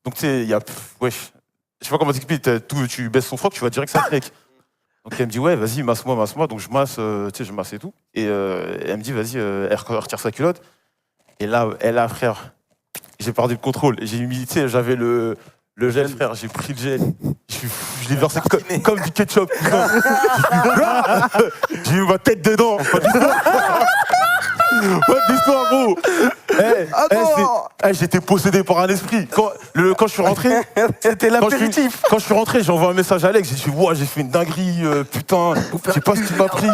Donc tu sais, il y a... wesh, je sais pas comment t'expliquer, tu baisses son froc, tu vas direct ça craque. Donc elle me dit ouais, vas-y, masse-moi. Donc je masse, tu sais, je masse et tout. Et elle me dit vas-y, elle retire sa culotte. Et là, frère, j'ai perdu le contrôle. J'ai mis, tu sais, j'avais le gel, frère. J'ai pris le gel. Je l'ai versé comme du ketchup. J'ai eu ma tête dedans. Ouais, l'histoire, gros. J'étais possédé par un esprit. Quand je suis rentré, c'était l'apéritif. Quand je suis rentré, j'ai envoyé un message à Alex. J'ai dit, ouais, j'ai fait une dinguerie, putain, je sais pas ce qu'il m'a pris.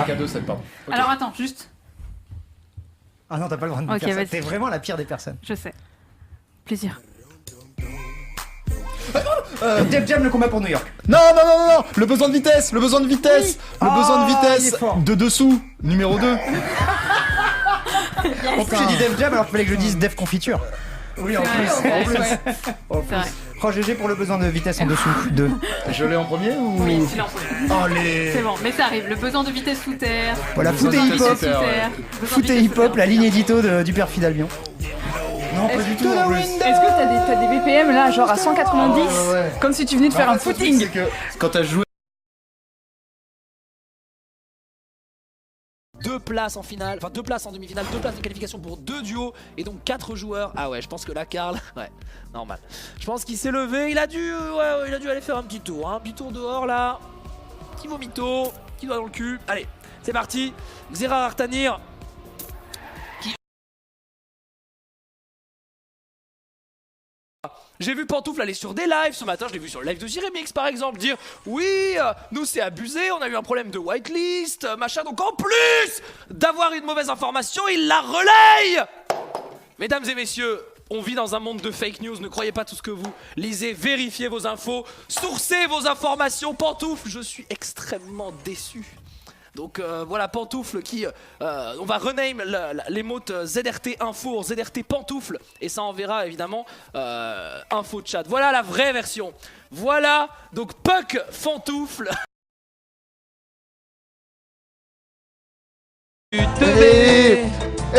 Cadeau, cette pardon. Okay. Alors attends, juste. Ah non, t'as pas le droit de me faire ça. T'es vraiment la pire des personnes. Je sais. Plaisir. Def Jam, le combat pour New York. Non, le besoin de vitesse, oui. Le besoin de vitesse de dessous, numéro 2. En plus, j'ai dit Def Jam alors qu'il fallait que je dise Def Confiture. Oui, en plus. Oh, GG pour le besoin de vitesse en dessous. 2. Je l'ai en premier ou... Oui, tu l'as en premier. Allez. C'est bon, mais ça arrive. Le besoin de vitesse sous terre. Voilà, foot et hip-hop. Foot et hip-hop, la ligne édito du Perfide Albion. Non, pas du tout. En plus. Est-ce que t'as des BPM là, genre à 190 comme si tu venais de faire un footing? Quand t'as joué. 2 places en finale, enfin 2 places en demi-finale, 2 places de qualification pour 2 duos et donc 4 joueurs. Ah ouais, je pense que là, Karl, ouais, normal. Je pense qu'il s'est levé, il a dû aller faire un petit tour, hein. Un petit tour dehors là. Petit vomito, petit doigt dans le cul. Allez, c'est parti. Xera Artanir. J'ai vu Pantoufle aller sur des lives, ce matin je l'ai vu sur le live de Jiremix par exemple, dire oui, nous c'est abusé, on a eu un problème de whitelist, machin, donc en plus d'avoir une mauvaise information, il la relaye. Mesdames et messieurs, on vit dans un monde de fake news, ne croyez pas tout ce que vous lisez, vérifiez vos infos, sourcez vos informations. Pantoufle, je suis extrêmement déçu. Donc voilà, Pantoufle qui, on va rename l'émote ZRT Info en ZRT Pantoufle et ça enverra évidemment Info Chat. Voilà la vraie version. Voilà, donc Puck Fantoufle. Et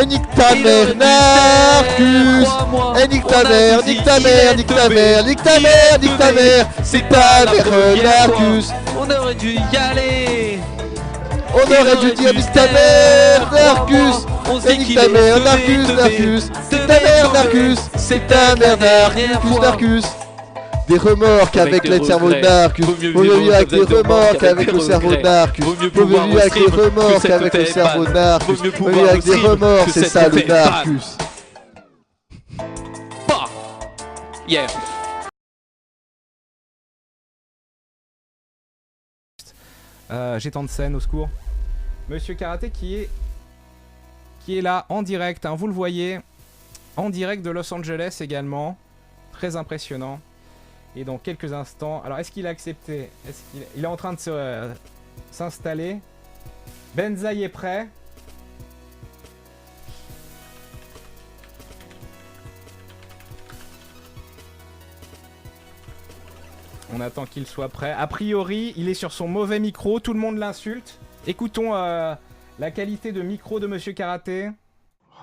nique ta mère, Narcus. Et nique ta mère, nique ta mère, nique ta mère, nique ta mère, nique ta mère. C'est ta mère, Narcus. On aurait dû y aller. On aurait dû dire nique ta mère, Narcus. Et nique ta mère, Narcus. C'est ta mère, Narcus. C'est ta mère, Narcus. Des remorques avec le cerveau de Narcus. Vaut mieux vivre avec des remorques avec le cerveau de Narcus. Vaut mieux vivre avec des remorques avec le cerveau de Narcus. Vaut mieux vivre avec des remorques, c'est ça le Narcus. Yeah. J'ai tant de scènes, au secours. Monsieur Karaté qui est là en direct, hein, vous le voyez, en direct de Los Angeles également, très impressionnant. Et dans quelques instants, alors est-ce qu'il a accepté? Est-ce qu'il est en train de s'installer? Benzaï est prêt. On attend qu'il soit prêt. A priori, il est sur son mauvais micro, tout le monde l'insulte. Écoutons la qualité de micro de Monsieur Karaté.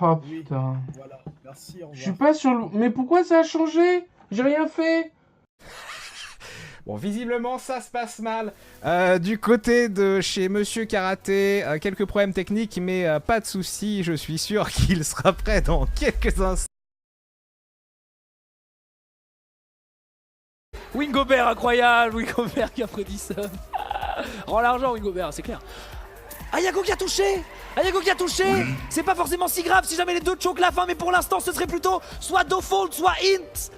Oh putain. Voilà, merci, au revoir. Je suis pas sur le... Mais pourquoi ça a changé? J'ai rien fait. Bon, visiblement, ça se passe mal. Du côté de chez Monsieur Karaté, quelques problèmes techniques, mais pas de soucis. Je suis sûr qu'il sera prêt dans quelques instants. Wingobert incroyable, Wingobert qui a prédit ça. Rends l'argent Wingobert, c'est clair. Ayako qui a touché. C'est pas forcément si grave si jamais les deux choquent la fin, mais pour l'instant ce serait plutôt soit Dofold, soit Int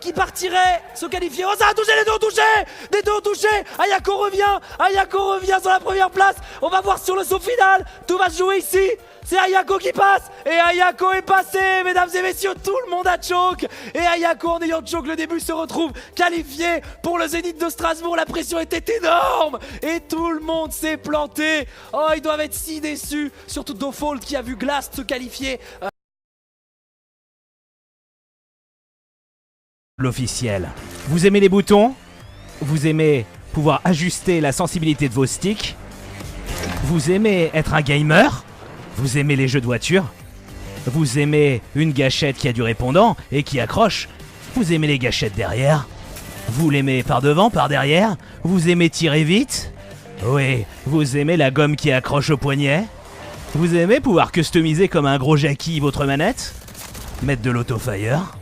qui partirait se qualifier. Oh, ça a touché, les deux ont touché. Ayako revient sur la première place. On va voir sur le saut final. Tout va se jouer ici. C'est Ayako qui passe. Et Ayako est passé, mesdames et messieurs. Tout le monde a choke. Et Ayako, en ayant choke le début, se retrouve qualifié pour le Zénith de Strasbourg. La pression était énorme. Et tout le monde s'est planté. Oh, ils doivent être si déçus. Surtout Dofold qui a vu Glast se qualifier. L'officiel. Vous aimez les boutons? Vous aimez pouvoir ajuster la sensibilité de vos sticks? Vous aimez être un gamer? Vous aimez les jeux de voiture? Vous aimez une gâchette qui a du répondant et qui accroche? Vous aimez les gâchettes derrière? Vous l'aimez par devant, par derrière? Vous aimez tirer vite? Oui, vous aimez la gomme qui accroche au poignet? Vous aimez pouvoir customiser comme un gros Jackie votre manette? Mettre de l'autofire?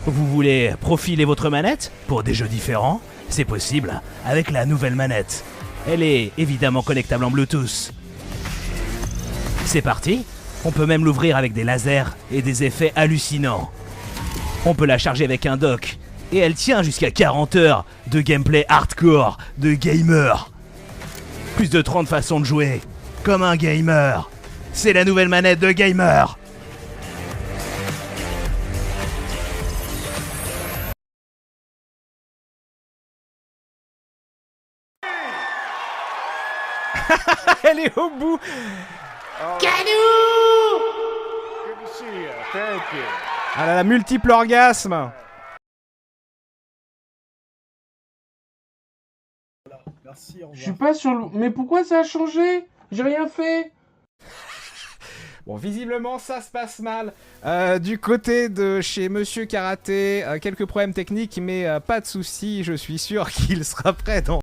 Vous voulez profiler votre manette pour des jeux différents? C'est possible avec la nouvelle manette. Elle est évidemment connectable en Bluetooth. C'est parti. On peut même l'ouvrir avec des lasers et des effets hallucinants. On peut la charger avec un dock. Et elle tient jusqu'à 40 heures de gameplay hardcore, de gamer. Plus de 30 façons de jouer, comme un gamer. C'est la nouvelle manette de gamer. Elle est au bout. Ah là là, multiple orgasme. Je suis pas sur le... Mais pourquoi ça a changé? J'ai rien fait. Bon, visiblement, ça se passe mal. Du côté de chez Monsieur Karaté, quelques problèmes techniques, mais pas de soucis. Je suis sûr qu'il sera prêt dans